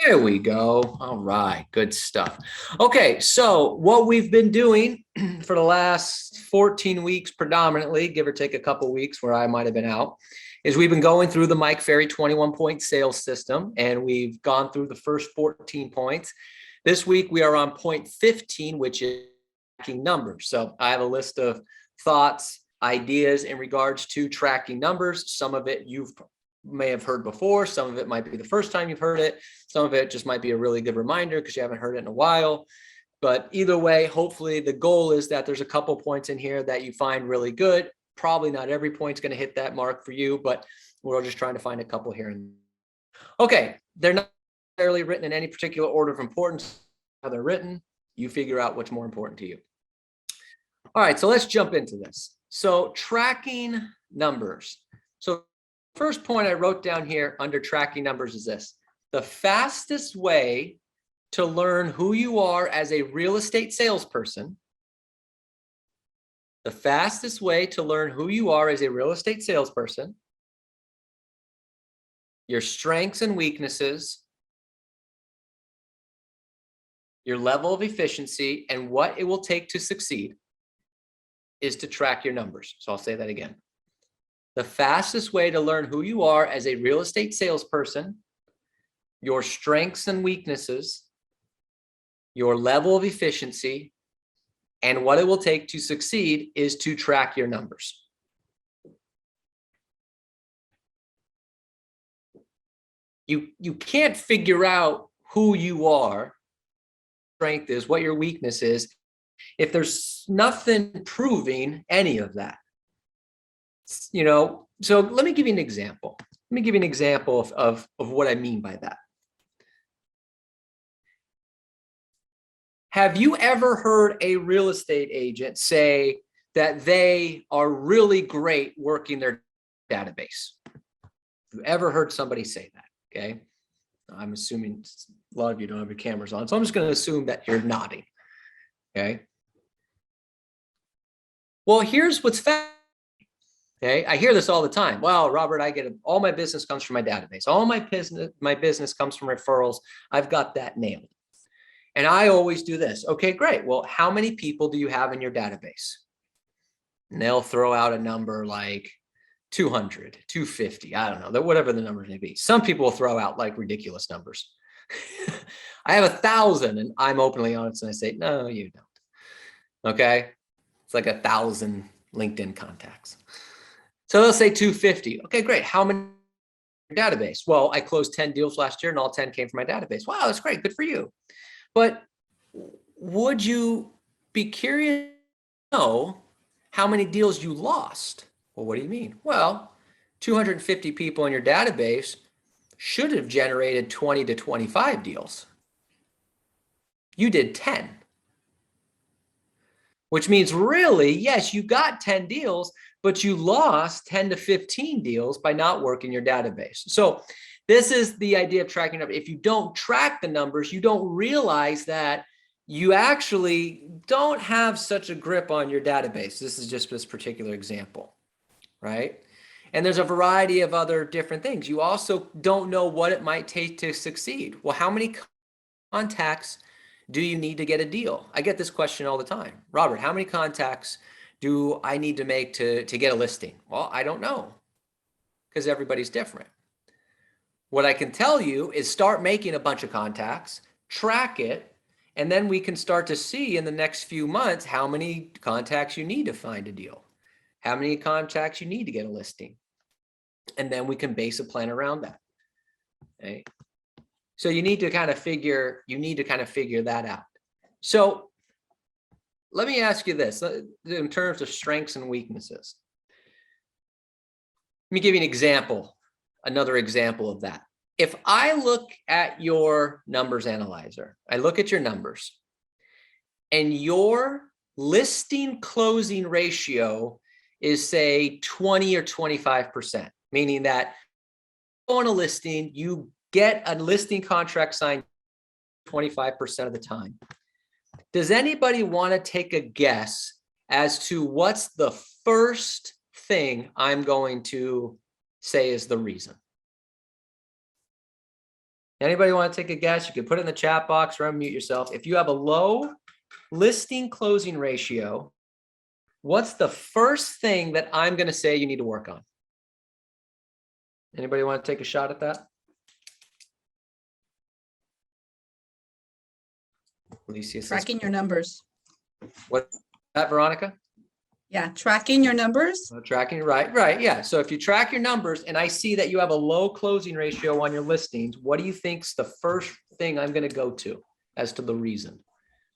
There we go. All right, good stuff. Okay, so what we've been doing for the last 14 weeks predominantly, give or take a couple weeks where I might have been out, is we've been going through the Mike Ferry 21-point sales system, and we've gone through the first 14 points. This week we are on point 15, which is tracking numbers. So I have a list of thoughts, ideas in regards to tracking numbers. Some of it you may have heard before. Some of it might be the first time you've heard it. Some of it just might be a really good reminder because you haven't heard it in a while. But either way, hopefully the goal is that there's a couple points in here that you find really good. Probably not every point's going to hit that mark for you, but we're just trying to find a couple here. Okay, they're not necessarily written in any particular order of importance. How they're written, you figure out what's more important to you. All right, so let's jump into this. So tracking numbers. So first point I wrote down here under tracking numbers is this: the fastest way to learn who you are as a real estate salesperson, the fastest way to learn who you are as a real estate salesperson, your strengths and weaknesses, your level of efficiency, and what it will take to succeed is to track your numbers. So I'll say that again. The fastest way to learn who you are as a real estate salesperson, your strengths and weaknesses, your level of efficiency, and what it will take to succeed is to track your numbers. You can't figure out who you are, strength is, what your weakness is, if there's nothing proving any of that. So let me give you an example. Let me give you an example of what I mean by that. Have you ever heard a real estate agent say that they are really great working their database? Have you ever heard somebody say that? Okay. I'm assuming a lot of you don't have your cameras on, so I'm just going to assume that you're nodding. Okay. Well, here's what's fascinating. Okay, I hear this all the time. Well, Robert, all my business comes from my database. All my business comes from referrals. I've got that nailed. And I always do this. Okay, great. Well, how many people do you have in your database? And they'll throw out a number like 200, 250. I don't know, whatever the numbers may be. Some people will throw out like ridiculous numbers. I have 1,000, and I'm openly honest and I say, no, you don't. Okay, it's like 1,000 LinkedIn contacts. So they'll say 250. Okay, great. How many in your database? Well, I closed 10 deals last year and all 10 came from my database. Wow, that's great. Good for you. But would you be curious to know how many deals you lost? Well, what do you mean? Well, 250 people in your database should have generated 20 to 25 deals. You did 10. Which means really, yes, you got 10 deals, but you lost 10 to 15 deals by not working your database. So this is the idea of tracking up. If you don't track the numbers, you don't realize that you actually don't have such a grip on your database. This is just this particular example, right? And there's a variety of other different things. You also don't know what it might take to succeed. Well, how many contacts do you need to get a deal? I get this question all the time. Robert, how many contacts do I need to make to get a listing? Well, I don't know, because everybody's different. What I can tell you is start making a bunch of contacts, track it, and then we can start to see in the next few months how many contacts you need to find a deal, how many contacts you need to get a listing. And then we can base a plan around that. Okay. So you need to kind of figure that out. So let me ask you this in terms of strengths and weaknesses. Let me give you an example, another example of that. If I look at your numbers analyzer, I look at your numbers, and your listing closing ratio is, say, 20 or 25%, meaning that on a listing, you get a listing contract signed 25% of the time. Does anybody want to take a guess as to what's the first thing I'm going to say is the reason? Anybody want to take a guess? You can put it in the chat box or unmute yourself. If you have a low listing closing ratio, what's the first thing that I'm going to say you need to work on? Anybody want to take a shot at that? Alicia says, Tracking your numbers. what's that, Veronica? Yeah, tracking your numbers. Tracking, right. Yeah. So if you track your numbers and I see that you have a low closing ratio on your listings, what do you think's the first thing I'm going to go to as to the reason?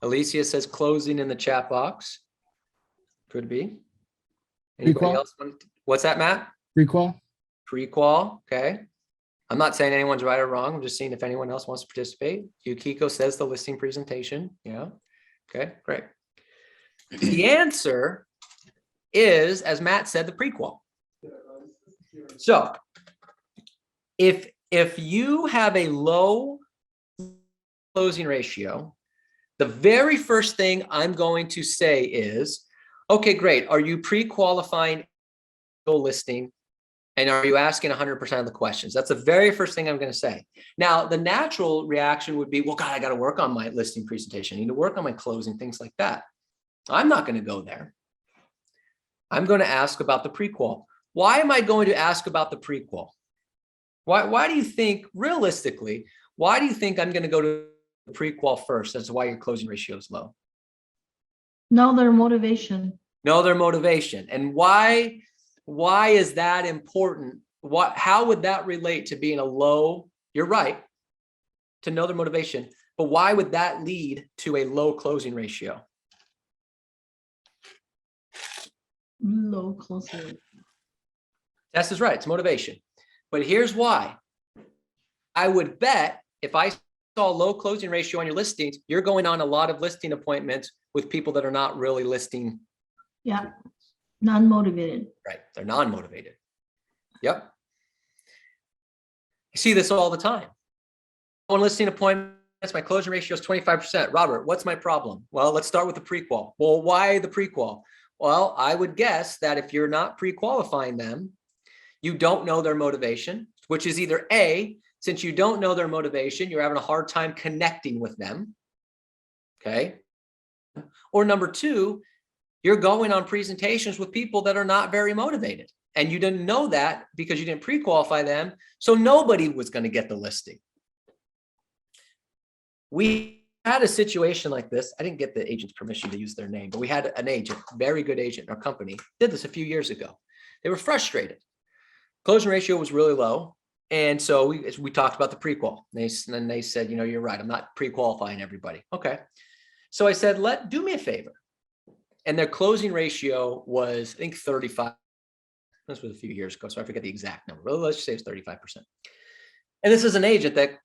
Alicia says closing in the chat box. Could be. Anybody Prequal. else? What's that, Matt? Prequal. Prequal. Okay. I'm not saying anyone's right or wrong. I'm just seeing if anyone else wants to participate. Yukiko says the listing presentation. Yeah. Okay, great. The answer is, as Matt said, the prequal. So if you have a low closing ratio, the very first thing I'm going to say is, okay, great. Are you pre-qualifying listing? And are you asking 100% of the questions? That's the very first thing I'm going to say. Now, the natural reaction would be, well, God, I got to work on my listing presentation. I need to work on my closing, things like that. I'm not going to go there. I'm going to ask about the prequal. Why am I going to ask about the prequal? Why do you think, realistically, why do you think I'm going to go to the prequal first? That's why your closing ratio is low. Know their motivation. Know their motivation. And why is that important? How would that relate to being a low? You're right, to know their motivation, but why would that lead to a low closing ratio? Low closing. Tess is right, it's motivation. But here's why. I would bet if I saw a low closing ratio on your listings, you're going on a lot of listing appointments with people that are not really listing. Yeah. Non-motivated. Right, they're non-motivated. Yep. I see this all the time. One listing appointment, my closing ratio is 25%. Robert, what's my problem? Well, let's start with the prequal. Well, why the prequal? Well, I would guess that if you're not pre-qualifying them, you don't know their motivation, which is either A, since you don't know their motivation, you're having a hard time connecting with them. Okay. Or number two, you're going on presentations with people that are not very motivated. And you didn't know that because you didn't pre-qualify them. So nobody was going to get the listing. We had a situation like this. I didn't get the agent's permission to use their name, but we had an agent, very good agent in our company, did this a few years ago. They were frustrated. Closing ratio was really low. And so we talked about the prequal. And they said, you know, you're right. I'm not pre-qualifying everybody. Okay. So I said, do me a favor. And their closing ratio was, I think, 35. This was a few years ago, so I forget the exact number, but let's just say it's 35%. And this is an agent that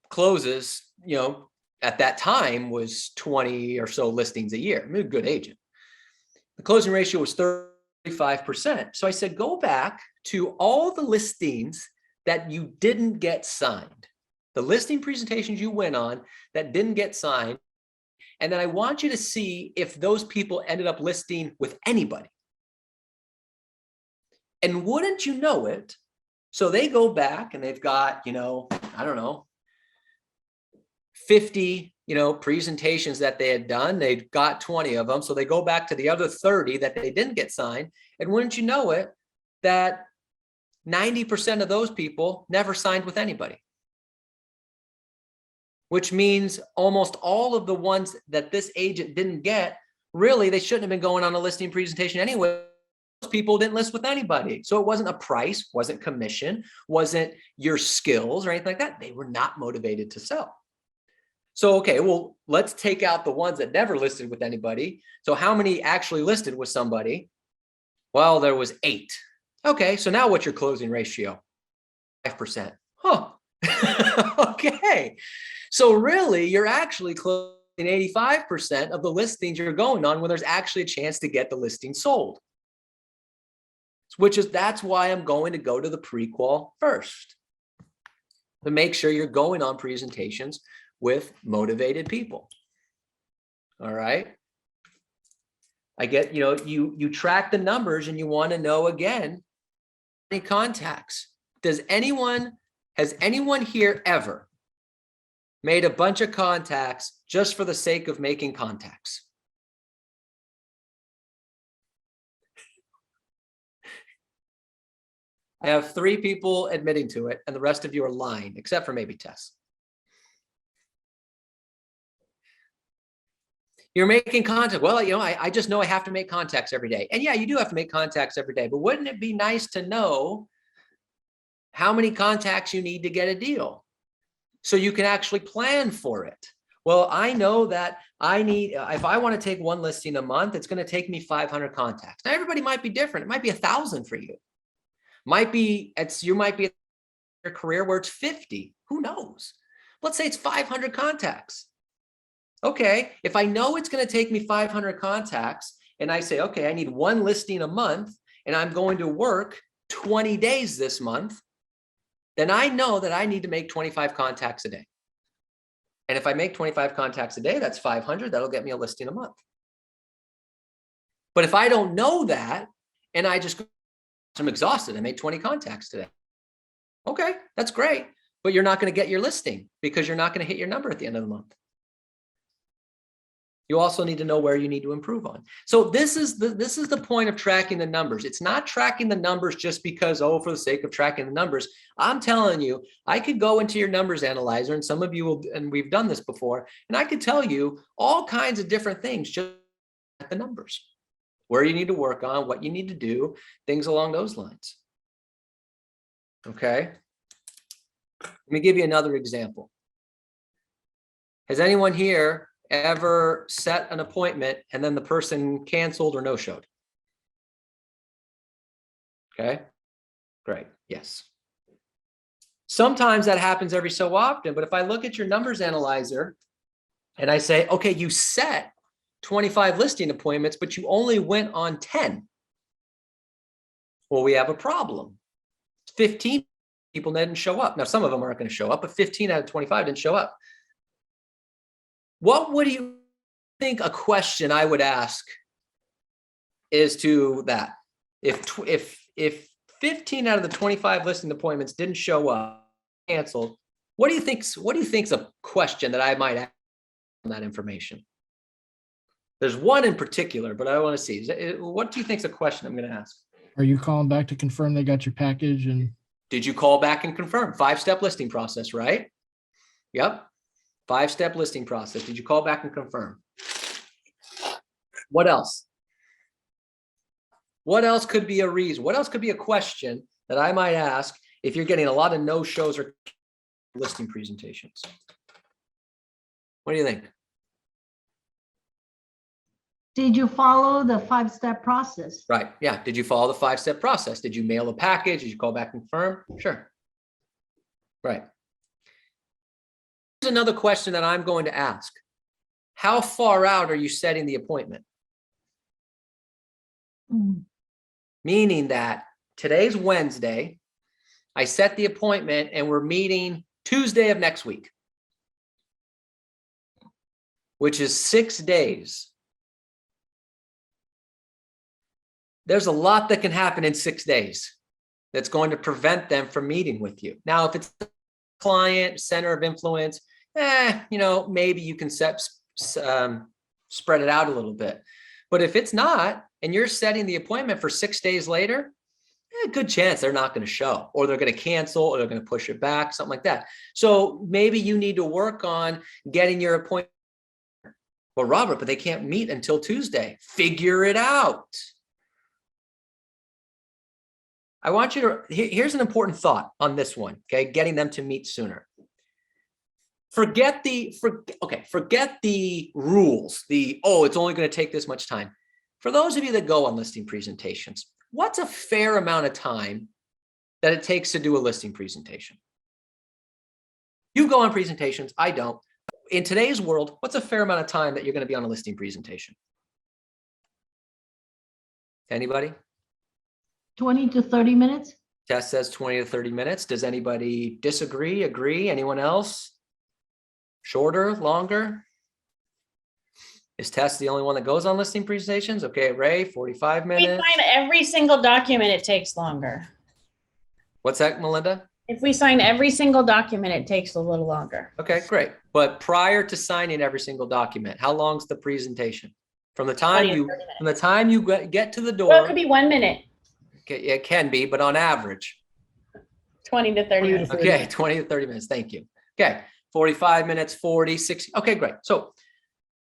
closes, you know, at that time was 20 or so listings a year. I mean, a good agent. The closing ratio was 35%. So I said, go back to all the listings that you didn't get signed, the listing presentations you went on that didn't get signed. And then I want you to see if those people ended up listing with anybody. And wouldn't you know it? So they go back and they've got, you know, I don't know, 50, you know, presentations that they had done. They've got 20 of them. So they go back to the other 30 that they didn't get signed. And wouldn't you know it, that 90% of those people never signed with anybody. Which means almost all of the ones that this agent didn't get, really, they shouldn't have been going on a listing presentation anyway. Most people didn't list with anybody. So it wasn't a price, wasn't commission, wasn't your skills or anything like that. They were not motivated to sell. So, okay, well, let's take out the ones that never listed with anybody. So how many actually listed with somebody? Well, there was 8. Okay, so now what's your closing ratio? 5%. Huh. Okay. So really, you're actually closing 85% of the listings you're going on when there's actually a chance to get the listing sold. That's why I'm going to go to the pre-qual first, to make sure you're going on presentations with motivated people. All right. I get, you know, you track the numbers and you want to know, again, any contacts. Has anyone here ever made a bunch of contacts just for the sake of making contacts? I have 3 people admitting to it, and the rest of you are lying, except for maybe Tess. You're making contact. Well, I just know I have to make contacts every day. And yeah, you do have to make contacts every day, but wouldn't it be nice to know how many contacts you need to get a deal so you can actually plan for it? Well, I know that if I want to take 1 listing a month, it's going to take me 500 contacts. Now, everybody might be different. It might be 1,000 for you. You might be at your career where it's 50. Who knows? Let's say it's 500 contacts. Okay, if I know it's going to take me 500 contacts and I say, okay, I need 1 listing a month and I'm going to work 20 days this month, then I know that I need to make 25 contacts a day. And if I make 25 contacts a day, that's 500. That'll get me a listing a month. But if I don't know that and I'm exhausted, I made 20 contacts today. Okay, that's great. But you're not going to get your listing because you're not going to hit your number at the end of the month. You also need to know where you need to improve on. So this is the point of tracking the numbers. It's not tracking the numbers just because, for the sake of tracking the numbers. I'm telling you, I could go into your numbers analyzer, and some of you will, and we've done this before, and I could tell you all kinds of different things just at the numbers, where you need to work on, what you need to do, things along those lines. Okay. Let me give you another example. Has anyone here ever set an appointment and then the person canceled or no-showed? Okay, great. Yes. Sometimes that happens every so often, but if I look at your numbers analyzer and I say, okay, you set 25 listing appointments, but you only went on 10. Well, we have a problem. 15 people didn't show up. Now, some of them aren't going to show up, but 15 out of 25 didn't show up. What would you think a question I would ask is to that? If 15 out of the 25 listing appointments didn't show up, canceled, what do you think's a question that I might ask on that information? There's one in particular, but I want to see. What do you think's a question I'm going to ask? Are you calling back to confirm they got your package? And did you call back and confirm? 5-step listing process, right? Yep. 5-step listing process. Did you call back and confirm? What else? What else could be a reason? What else could be a question that I might ask if you're getting a lot of no-shows or listing presentations? What do you think? Did you follow the 5-step process? Right. Yeah. Did you follow the 5-step process? Did you mail a package? Did you call back and confirm? Sure. Right. Here's another question that I'm going to ask. How far out are you setting the appointment? Meaning that today's Wednesday, I set the appointment and we're meeting Tuesday of next week, which is 6 days. There's a lot that can happen in 6 days that's going to prevent them from meeting with you. Now, if it's a client, center of influence, maybe you can spread it out a little bit. But if it's not, and you're setting the appointment for 6 days later, good chance they're not going to show, or they're going to cancel, or they're going to push it back, something like that. So maybe you need to work on getting your appointment. Well, Robert, but they can't meet until Tuesday. Figure it out. I want you to, here's an important thought on this one, okay? Getting them to meet sooner. Forget the rules, it's only going to take this much time. For those of you that go on listing presentations, what's a fair amount of time that it takes to do a listing presentation? You go on presentations, I don't. In today's world, what's a fair amount of time that you're going to be on a listing presentation? Anybody? 20 to 30 minutes? Tess says 20 to 30 minutes. Does anybody disagree, agree? Anyone else? Shorter, longer? Is Tess the only one that goes on listing presentations? Okay, Ray, 45 We minutes. find every single document it takes longer. What's that, Melinda? If we sign every single document, it takes a little longer. Okay, great. But prior to signing every single document, how long's the presentation? From the time 20 or you 30 minutes. from the time you get to the Well, it door, could be 1 minute, okay, it can be, but on average, 20 to 30 20 to minutes. 30. okay, 20 to 30 minutes. Thank you. Okay, 45 minutes, 40, 60. Okay, great. So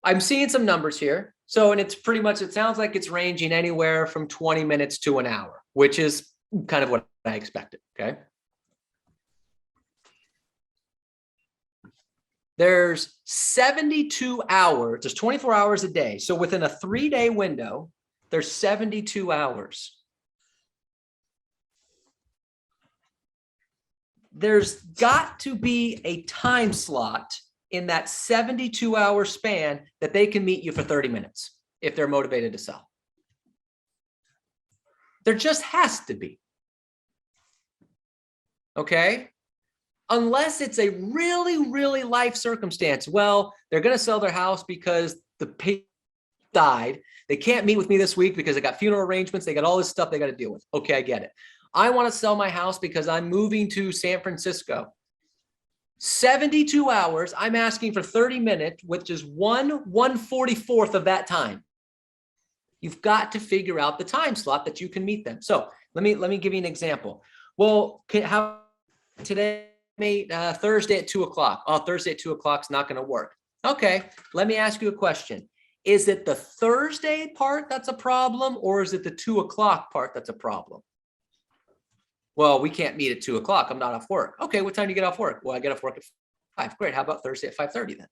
I'm seeing some numbers here. So, and it's pretty much, it sounds like it's ranging anywhere from 20 minutes to an hour, which is kind of what I expected. Okay. There's 72 hours, there's 24 hours a day. So within a 3-day window, there's 72 hours. There's got to be a time slot in that 72-hour span that they can meet you for 30 minutes if they're motivated to sell. There just has to be. Okay? Unless it's a really, really life circumstance. Well, they're going to sell their house because the patient died. They can't meet with me this week because they got funeral arrangements. They got all this stuff they got to deal with. Okay, I get it. I want to sell my house because I'm moving to San Francisco. 72 hours, I'm asking for 30 minutes, which is 1/144th of that time. You've got to figure out the time slot that you can meet them. So let me give you an example. Well, how today, Thursday at 2 o'clock. Oh, Thursday at 2 o'clock is not going to work. Okay, let me ask you a question. Is it the Thursday part that's a problem, or is it the 2 o'clock part that's a problem? Well, we can't meet at 2 o'clock. I'm not off work. Okay, what time do you get off work? Well, I get off work at 5. Great. How about Thursday at 5:30 then?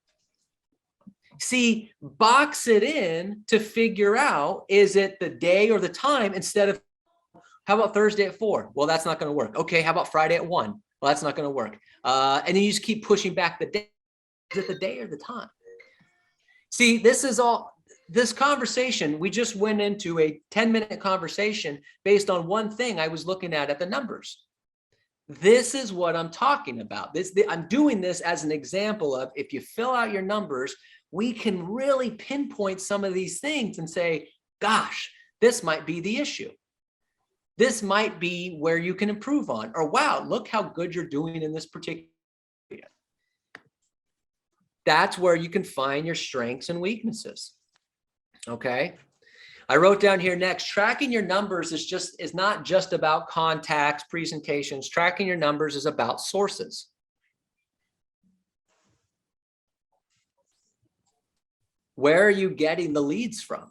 See, box it in to figure out, is it the day or the time instead of, how about Thursday at 4? Well, that's not going to work. Okay, how about Friday at 1? Well, that's not going to work. And then you just keep pushing back the day. Is it the day or the time? See, this conversation, we just went into a 10-minute conversation based on one thing I was looking at the numbers. This is what I'm talking about. I'm doing this as an example of, if you fill out your numbers, we can really pinpoint some of these things and say, gosh, this might be the issue. This might be where you can improve on, or wow, look how good you're doing in this particular area. That's where you can find your strengths and weaknesses. Okay. I wrote down here next, tracking your numbers is not just about contacts, presentations. Tracking your numbers is about sources. Where are you getting the leads from?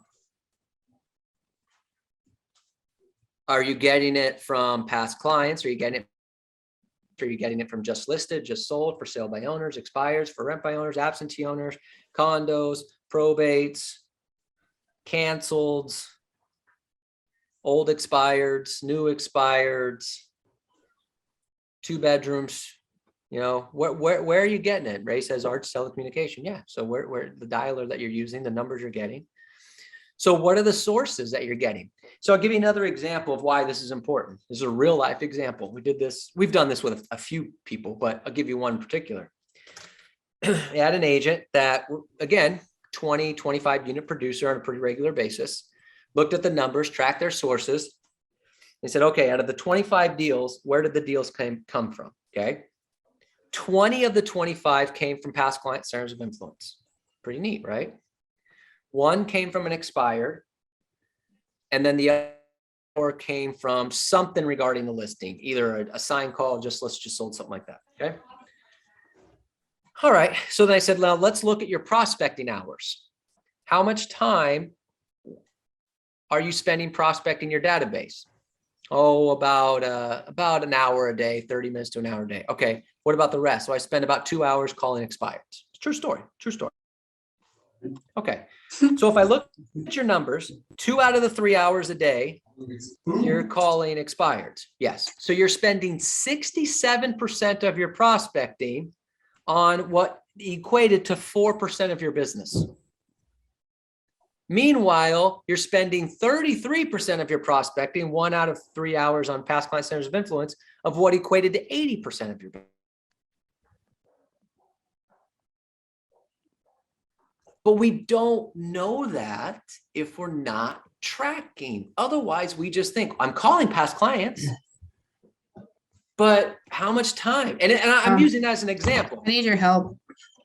Are you getting it from past clients? Are you getting it from just listed, just sold, for sale by owners, expires, for rent by owners, absentee owners, condos, probates, canceleds, old expireds, new expireds, 2 bedrooms? You know, where are you getting it? Ray says Arch telecommunication. Yeah. So where the dialer that you're using, the numbers you're getting. So what are the sources that you're getting? So I'll give you another example of why this is important. This is a real life example. We've done this with a few people, but I'll give you one in particular. I had an agent that, again, 20, 25 unit producer on a pretty regular basis, looked at the numbers, tracked their sources, and said, okay, out of the 25 deals, where did the deals come from? Okay. 20 of the 25 came from past client centers of influence. Pretty neat, right? 1 came from an expired, and then the other came from something regarding the listing, either a signed call, let's just sold, something like that. Okay. All right. So then I said, now let's look at your prospecting hours. How much time are you spending prospecting your database? Oh, about an hour a day, 30 minutes to an hour a day. Okay. What about the rest? So I spend about 2 hours calling expireds. True story. True story. Okay. So if I look at your numbers, 2 out of the 3 hours a day, you're calling expireds. Yes. So you're spending 67% of your prospecting on what equated to 4% of your business. Meanwhile, you're spending 33% of your prospecting, 1 out of 3 hours on past client centers of influence, of what equated to 80% of your business. But we don't know that if we're not tracking. Otherwise, we just think, I'm calling past clients. but how much time? And I'm using that as an example. I need your help.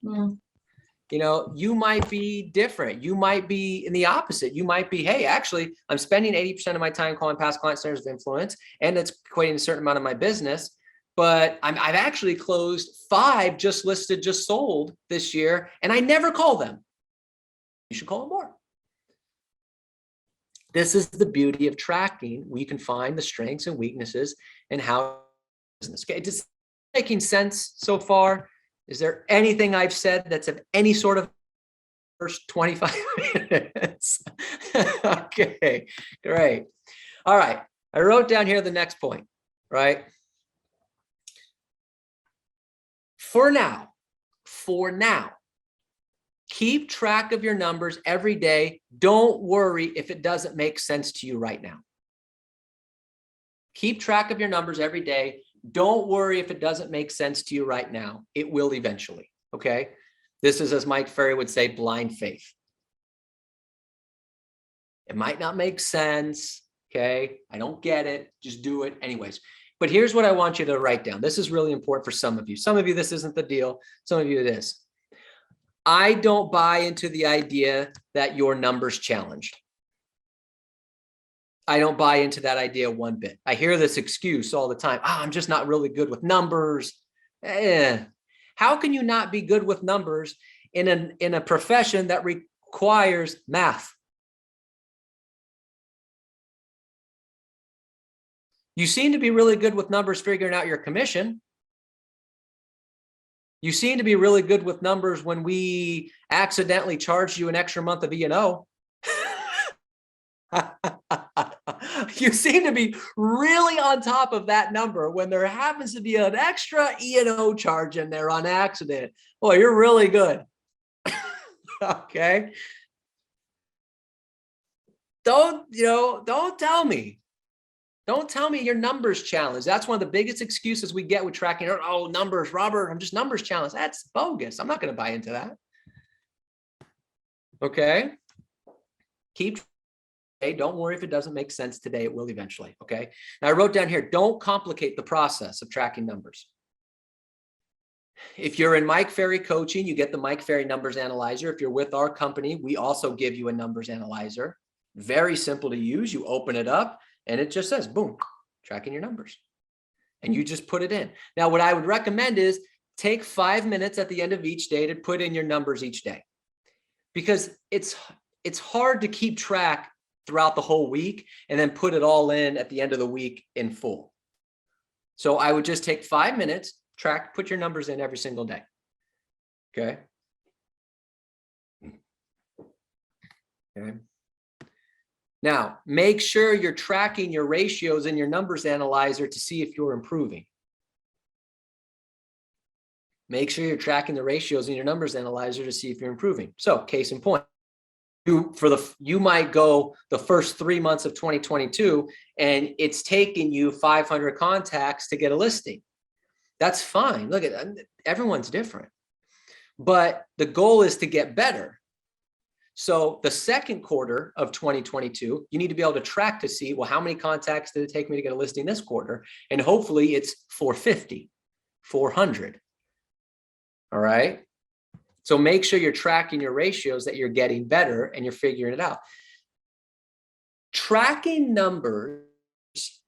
You know, you might be different. You might be in the opposite. You might be, hey, actually, I'm spending 80% of my time calling past client centers of influence, and it's equating a certain amount of my business. But I've actually closed 5 just listed, just sold this year, and I never call them. You should call them more. This is the beauty of tracking. We can find the strengths and weaknesses and how business. Okay, is making sense so far? Is there anything I've said that's of any sort of first 25 minutes? Okay, great. All right, I wrote down here the next point, right? For now, keep track of your numbers every day. Don't worry if it doesn't make sense to you right now. Keep track of your numbers every day. Don't worry if it doesn't make sense to you right now. It will eventually, okay? This is, as Mike Ferry would say, blind faith. It might not make sense, okay? I don't get it. Just do it anyways. But here's what I want you to write down. This is really important for some of you. Some of you, this isn't the deal. Some of you, it is. I don't buy into the idea that your numbers challenged. I don't buy into that idea one bit. I hear this excuse all the time. I'm just not really good with numbers. How can you not be good with numbers in a profession that requires math? You seem to be really good with numbers figuring out your commission. You seem to be really good with numbers when we accidentally charged you an extra month of E&O. You seem to be really on top of that number when there happens to be an extra E&O charge in there on accident. Boy, you're really good. Okay. Don't tell me. Don't tell me your numbers challenge. That's one of the biggest excuses we get with tracking. Oh, numbers, Robert, I'm just numbers challenged. That's bogus. I'm not going to buy into that. Okay. Hey, don't worry if it doesn't make sense today. It will eventually. Okay. Now I wrote down here, don't complicate the process of tracking numbers. If you're in Mike Ferry coaching, you get the Mike Ferry numbers analyzer. If you're with our company, we also give you a numbers analyzer. Very simple to use. You open it up and it just says, boom, tracking your numbers. And you just put it in. Now, what I would recommend is take 5 minutes at the end of each day to put in your numbers each day, because it's hard to keep track throughout the whole week and then put it all in at the end of the week in full. So I would just take 5 minutes, put your numbers in every single day. Okay. Okay. Now, make sure you're tracking your ratios in your numbers analyzer to see if you're improving. Make sure you're tracking the ratios in your numbers analyzer to see if you're improving. So, case in point, you might go the first 3 months of 2022 and it's taken you 500 contacts to get a listing. That's fine. Look at everyone's different, but the goal is to get better. So the second quarter of 2022, you need to be able to track to see, well, how many contacts did it take me to get a listing this quarter? And hopefully it's 450, 400. All right. So make sure you're tracking your ratios, that you're getting better and you're figuring it out. Tracking numbers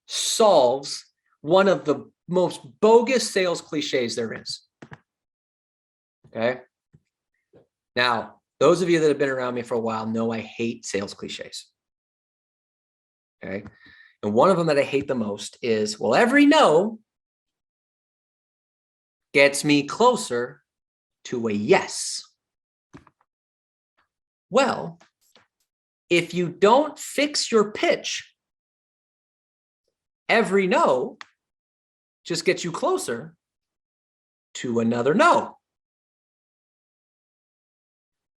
solves one of the most bogus sales cliches there is. Okay. Now, those of you that have been around me for a while know I hate sales cliches. Okay. And one of them that I hate the most is, well, every no gets me closer to a yes. Well, if you don't fix your pitch, every no just gets you closer to another no.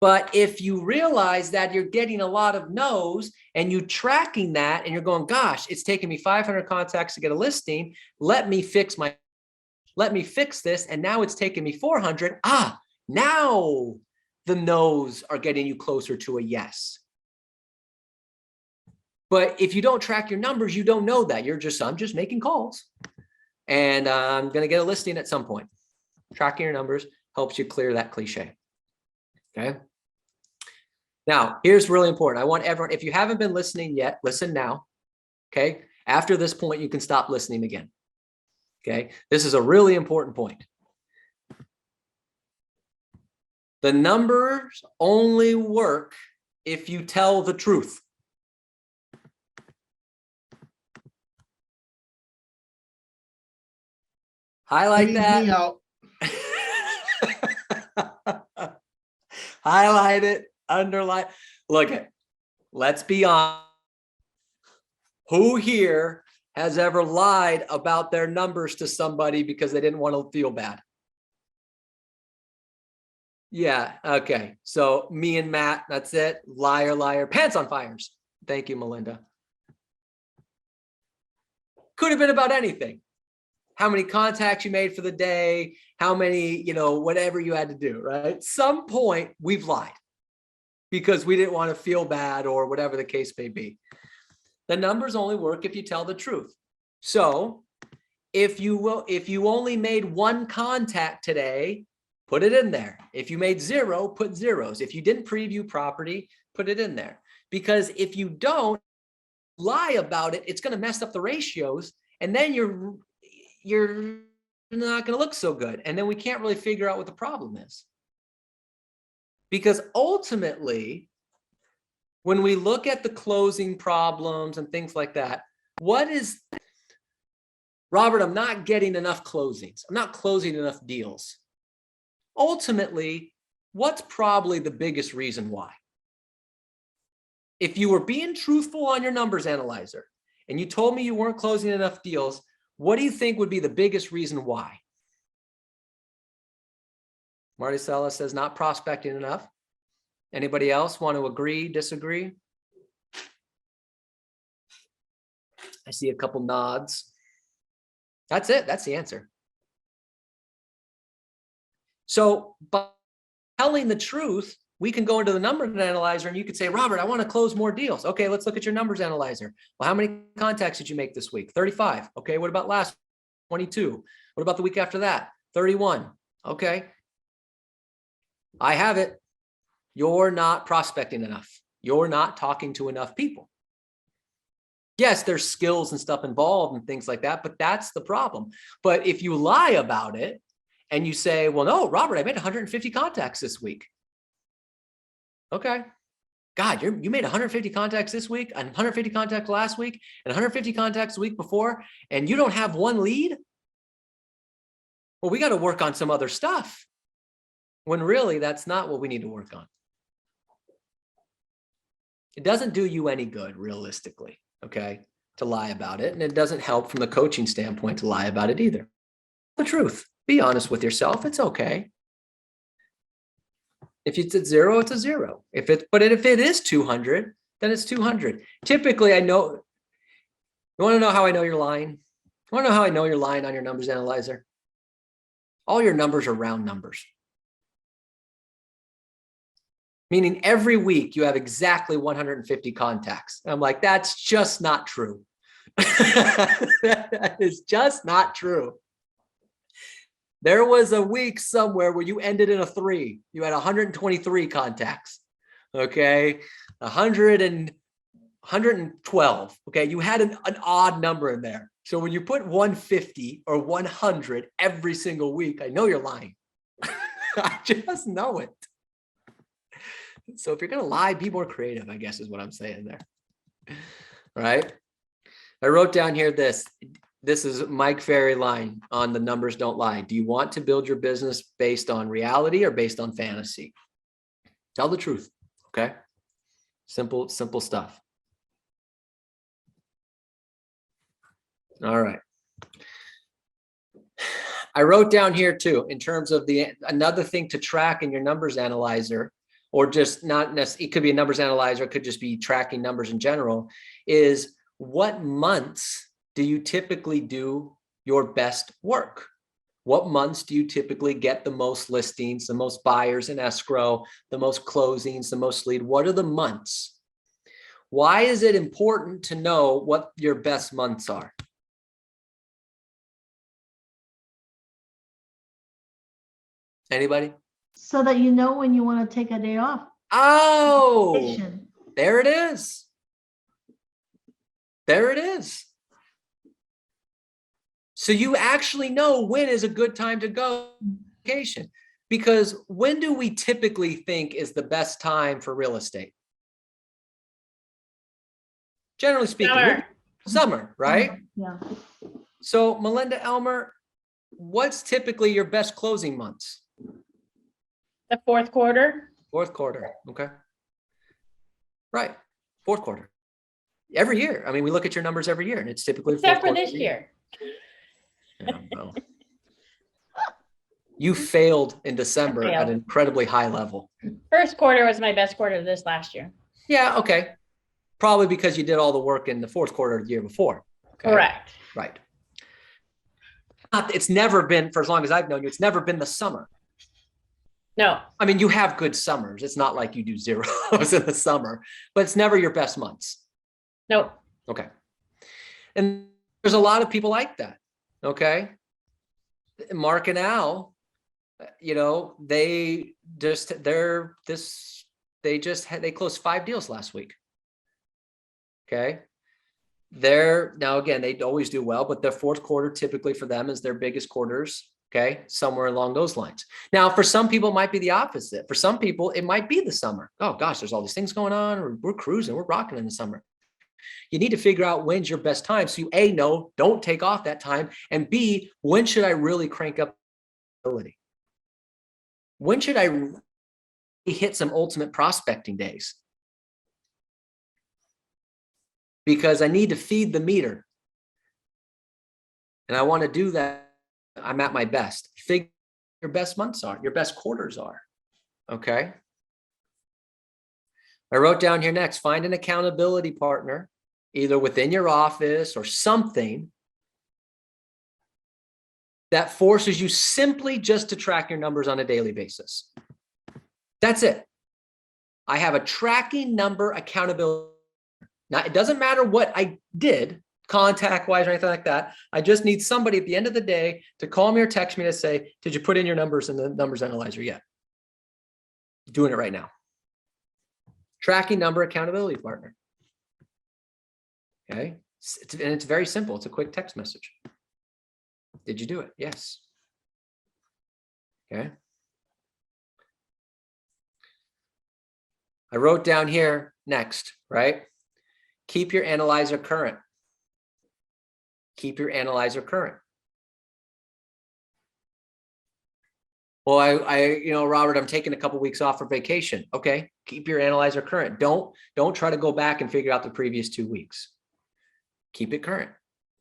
But if you realize that you're getting a lot of no's and you're tracking that and you're going, gosh, it's taking me 500 contacts to get a listing. Let me fix this. And now it's taking me 400. Now the no's are getting you closer to a yes. But if you don't track your numbers, you don't know that. I'm just making calls. And I'm going to get a listing at some point. Tracking your numbers helps you clear that cliche. Okay. Now, here's really important. I want everyone, if you haven't been listening yet, listen now. Okay. After this point, you can stop listening again. Okay. This is a really important point. The numbers only work if you tell the truth. Highlight Leave that. me out. Highlight it, underline. Look at, let's be honest. Who here has ever lied about their numbers to somebody because they didn't want to feel bad? Yeah, okay. So me and Matt, that's it. Liar, liar, pants on fires. Thank you, Melinda. Could have been about anything. How many contacts you made for the day, how many, whatever you had to do, right? Some point we've lied because we didn't want to feel bad or whatever the case may be. The numbers only work if you tell the truth. So if you only made one contact today, put it in there. If you made 0, put zeros. If you didn't preview property, put it in there. Because if you don't lie about it, it's going to mess up the ratios. And then you're not going to look so good. And then we can't really figure out what the problem is. Because ultimately, when we look at the closing problems and things like that, Robert, I'm not getting enough closings. I'm not closing enough deals. Ultimately, what's probably the biggest reason why? If you were being truthful on your numbers analyzer and you told me you weren't closing enough deals, what do you think would be the biggest reason why? Marticela says not prospecting enough. Anybody else want to agree, disagree? I see a couple nods. That's it. That's the answer. So by telling the truth, we can go into the numbers analyzer and you could say, Robert, I want to close more deals. Okay, let's look at your numbers analyzer. Well, how many contacts did you make this week? 35. Okay, what about last week? 22. What about the week after that? 31. Okay. I have it. You're not prospecting enough. You're not talking to enough people. Yes, there's skills and stuff involved and things like that, but that's the problem. But if you lie about it and you say, well, no, Robert, I made 150 contacts this week. Okay. God, you made 150 contacts this week and 150 contacts last week and 150 contacts the week before, and you don't have one lead? Well, we got to work on some other stuff. When really, that's not what we need to work on. It doesn't do you any good, realistically, okay, to lie about it. And it doesn't help from the coaching standpoint to lie about it either. The truth. Be honest with yourself. It's okay. If it's at 0, it's a 0. But if it is 200, then it's 200. Typically, I know. You want to know how I know you're lying? You want to know how I know you're lying on your numbers analyzer? All your numbers are round numbers. Meaning every week you have exactly 150 contacts. And I'm like, that's just not true. That is just not true. There was a week somewhere where you ended in a 3. You had 123 contacts. Okay. 112. Okay. You had an odd number in there. So when you put 150 or 100 every single week, I know you're lying. I just know it. So if you're going to lie, be more creative, I guess is what I'm saying there. All right. I wrote down here this is Mike Ferry line on the numbers don't lie. Do you want to build your business based on reality or based on fantasy? Tell the truth. Okay. Simple stuff. All right. I wrote down here too, in terms of another thing to track in your numbers analyzer, or just not necessarily, it could be a numbers analyzer, it could just be tracking numbers in general, is what months do you typically do your best work? What months do you typically get the most listings, the most buyers in escrow, the most closings, the most lead? What are the months? Why is it important to know what your best months are? Anybody? So that you know when you want to take a day off. Oh, Vacation. there it is. There it is. So you actually know when is a good time to go on vacation. Because when do we typically think is the best time for real estate? Generally speaking, Summer. summer, right? Yeah. So Melinda Elmer, what's typically your best closing months? The fourth quarter. Fourth quarter, okay. Right, fourth quarter. Every year. I mean, we look at your numbers every year and it's typically the fourth Except for quarter this every year. Yeah, well. You failed in December at failed. an incredibly high level. First quarter was my best quarter this last year. Yeah, okay. Probably because you did all the work in the fourth quarter of the year before. Okay? Correct. Right. It's never been, for as long as I've known you, it's never been the summer. No, I mean, you have good summers. It's not like you do zeros in the summer, but it's never your best months. nope. Okay. And there's a lot of people like that. Okay. Mark and Al, you know, they closed 5 deals last week. Okay. Now again, they always do well, but the fourth quarter typically for them is their biggest quarters. Okay. Somewhere along those lines. Now, for some people, it might be the opposite. For some people, it might be the summer. Oh gosh, there's all these things going on. We're cruising, we're rocking in the summer. You need to figure out when's your best time. So you A, know, don't take off that time. And B, when should I really crank up ability? When should I hit some ultimate prospecting days? Because I need to feed the meter. And I want to do that. I'm at my best. Figure your best months are, your best quarters are. Okay. I wrote down here next, find an accountability partner, either within your office or something that forces you simply just to track your numbers on a daily basis. That's it. I have a tracking number accountability. Now, it doesn't matter what I did, contact wise or anything like that. I just need somebody at the end of the day to call me or text me to say, did you put in your numbers in the numbers analyzer yet? Doing it right now. Tracking number accountability partner. Okay. And it's very simple. It's a quick text message. Did you do it? Yes. Okay. I wrote down here next, right? Keep your analyzer current. Keep your analyzer current. Well, Robert, I'm taking a couple weeks off for vacation. Okay. Keep your analyzer current. Don't try to go back and figure out the previous 2 weeks. Keep it current.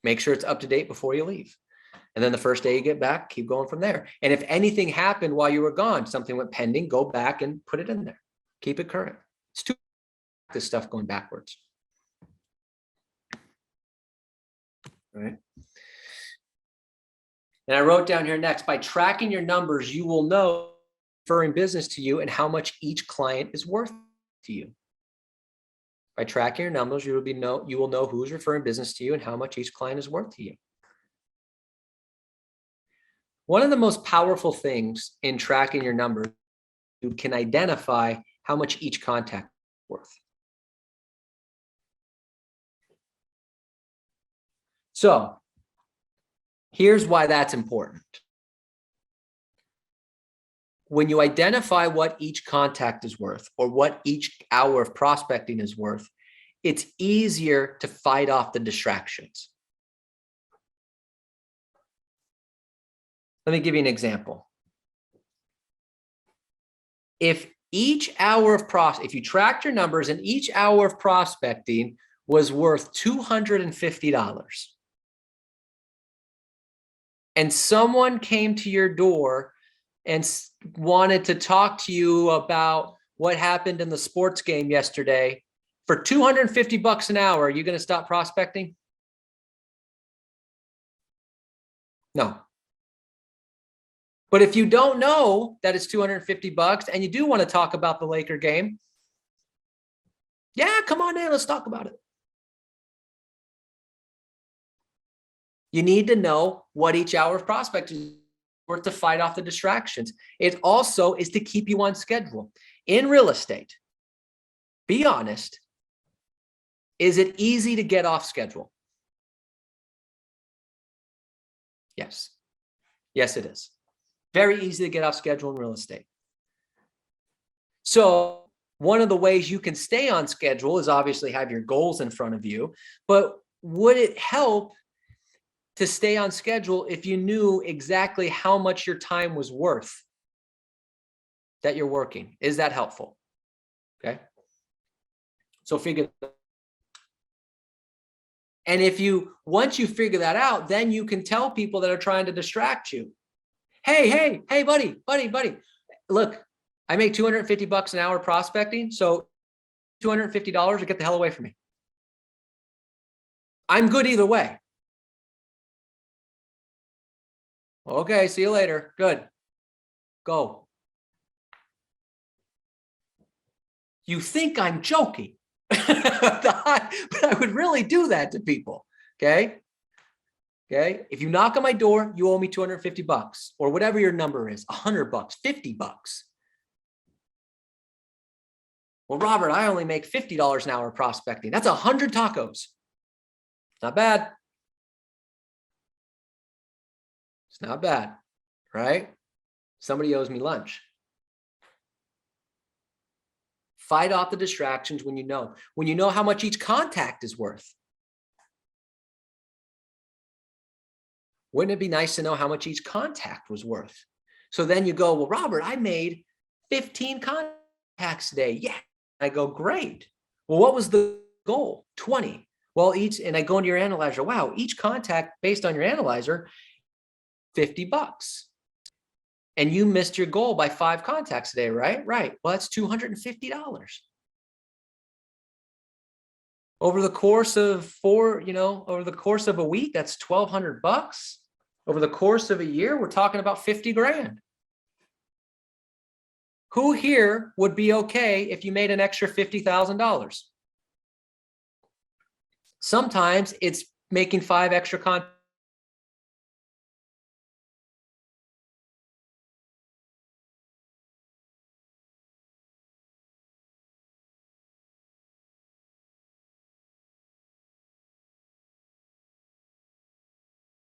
Make sure it's up to date before you leave. And then the first day you get back, keep going from there. And if anything happened while you were gone, something went pending, go back and put it in there. Keep it current. It's too this stuff going backwards. All right. And I wrote down here next, by tracking your numbers, you will know referring business to you and how much each client is worth to you. By tracking your numbers, you will know who's referring business to you and how much each client is worth to you. One of the most powerful things in tracking your numbers, you can identify how much each contact is worth. So here's why that's important. When you identify what each contact is worth or what each hour of prospecting is worth, it's easier to fight off the distractions. Let me give you an example. If each hour of if you tracked your numbers and each hour of prospecting was worth $250, and someone came to your door and wanted to talk to you about what happened in the sports game yesterday for $250 an hour, are you going to stop prospecting? No. But if you don't know that it's $250 and you do want to talk about the Laker game, yeah, come on in, let's talk about it. You need to know what each hour of prospecting is or to fight off the distractions. It also is to keep you on schedule. In real estate, be honest, is it easy to get off schedule? Yes. Yes, it is. Very easy to get off schedule in real estate. So one of the ways you can stay on schedule is obviously have your goals in front of you, but would it help to stay on schedule if you knew exactly how much your time was worth that you're working? Is that helpful? Okay. So figure. And if once you figure that out, then you can tell people that are trying to distract you, hey, buddy. Look, I make $250 an hour prospecting. So $250 to get the hell away from me. I'm good either way. Okay, see you later. Good. Go. You think I'm joking, but I would really do that to people. Okay. Okay. If you knock on my door, you owe me $250 or whatever your number is, $100, $50. Well, Robert, I only make $50 an hour prospecting. That's 100 tacos. Not bad. It's not bad, right? Somebody owes me lunch. Fight off the distractions when you know how much each contact is worth. Wouldn't it be nice to know how much each contact was worth? So then you go, well, Robert, I made 15 contacts today. Yeah. I go, great. Well, what was the goal? 20. Well, and I go into your analyzer. Wow, each contact based on your analyzer, $50. And you missed your goal by 5 contacts today, right? Right. Well, that's $250. Over the course of over the course of a week, that's $1,200. Over the course of a year, we're talking about 50 grand. Who here would be okay if you made an extra $50,000? Sometimes it's making 5 extra contacts.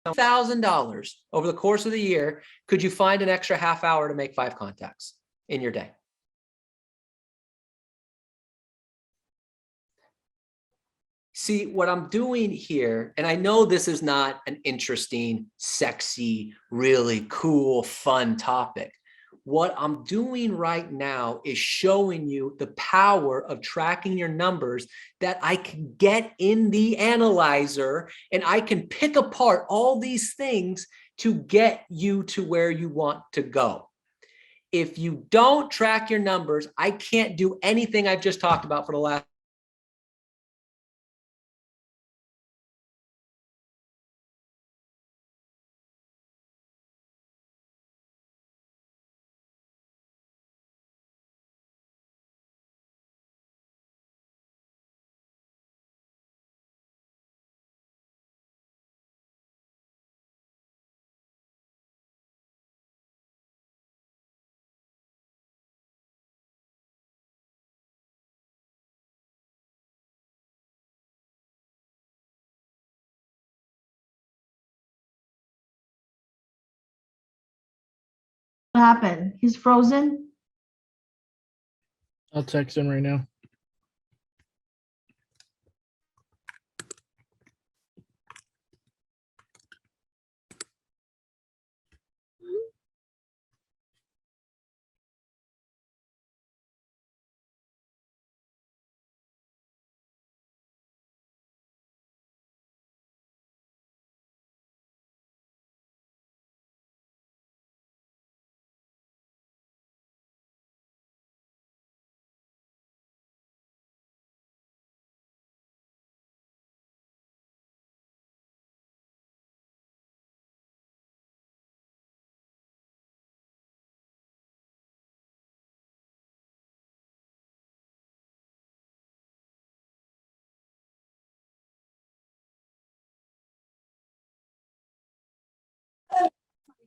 $1,000 over the course of the year, could you find an extra half hour to make 5 contacts in your day? See, what I'm doing here, and I know this is not an interesting, sexy, really cool, fun topic. What I'm doing right now is showing you the power of tracking your numbers that I can get in the analyzer, and I can pick apart all these things to get you to where you want to go. If you don't track your numbers, I can't do anything I've just talked about for the last What happened? He's frozen? I'll text him right now.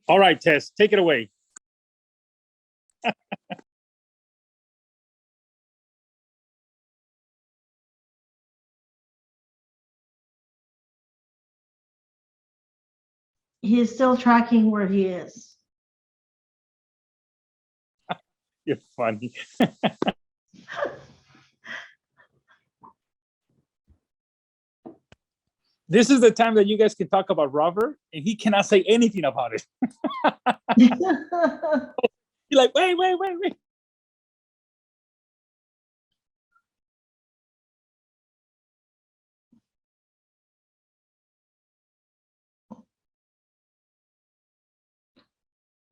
All right, Tess, take it away. He's still tracking where he is. You're funny. This is the time that you guys can talk about Robert, and he cannot say anything about it. You're like, wait.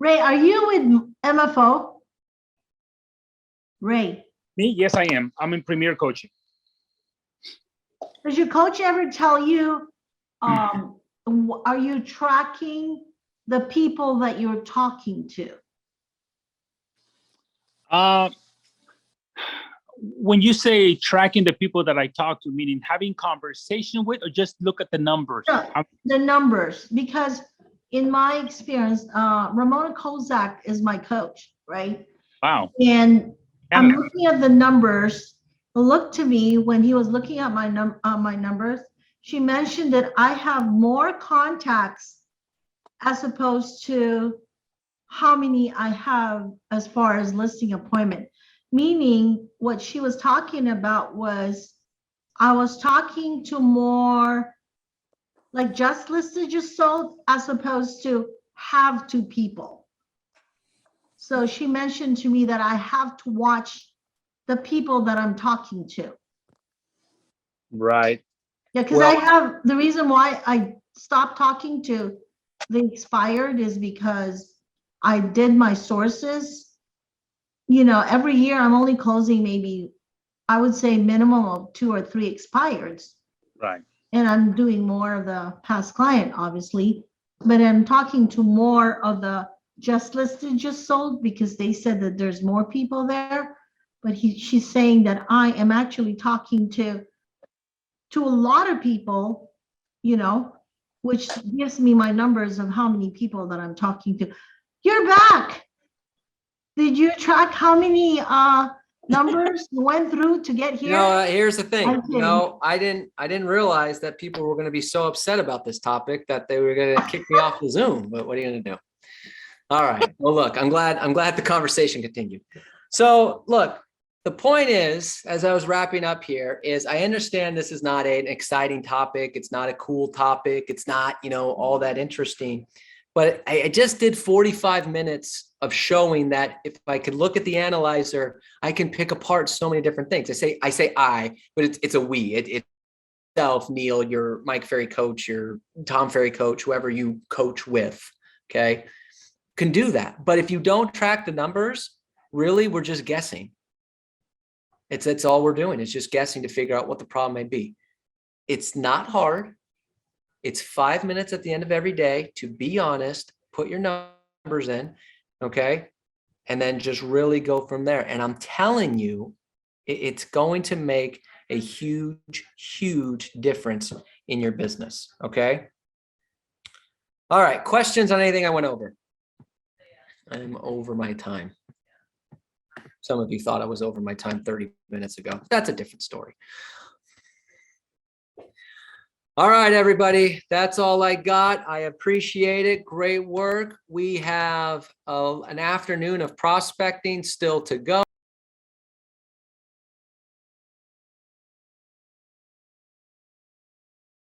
Ray, are you with MFO? Ray, Me? Yes, I am. I'm in Premier Coaching. does your coach ever tell you, are you tracking the people that you're talking to? When you say tracking the people that I talk to, meaning having conversation with, or just look at the numbers? No, the numbers, because in my experience, Ramona Kozak is my coach, right? Wow. And I'm Canada. looking at the numbers. Look to me when he was looking at my numbers, she mentioned that I have more contacts as opposed to how many I have as far as listing appointment. Meaning what she was talking about was I was talking to more like just listed, just sold, as opposed to have to people. So she mentioned to me that I have to watch the people that I'm talking to. Right. Yeah, because I have, the reason why I stopped talking to the expired is because I did my sources. You know, every year I'm only closing maybe, I would say minimum of 2 or 3 expireds. Right. And I'm doing more of the past client, obviously, but I'm talking to more of the just listed, just sold, because they said that there's more people there. But she's saying that I am actually talking to a lot of people, you know, which gives me my numbers of how many people that I'm talking to. You're back. Did you track how many numbers you went through to get here? No, here's the thing. I'm kidding. No, I didn't realize that people were going to be so upset about this topic that they were going to kick me off the Zoom. But what are you going to do? All right. Well, look, I'm glad the conversation continued. So look, the point is, as I was wrapping up here, is I understand this is not an exciting topic. It's not a cool topic. It's not, you know, all that interesting. But I just did 45 minutes of showing that if I could look at the analyzer, I can pick apart so many different things. I say I, but it's a we. It's self, Neil, your Mike Ferry coach, your Tom Ferry coach, whoever you coach with, okay, can do that. But if you don't track the numbers, really, we're just guessing. It's all we're doing. It's just guessing to figure out what the problem may be. It's not hard. It's 5 minutes at the end of every day to be honest, put your numbers in, okay? And then just really go from there. And I'm telling you, it's going to make a huge, huge difference in your business, okay? All right, questions on anything I went over? I'm over my time. Some of you thought I was over my time 30 minutes ago. That's a different story. All right, everybody, that's all I got. I appreciate it. Great work. We have an afternoon of prospecting still to go.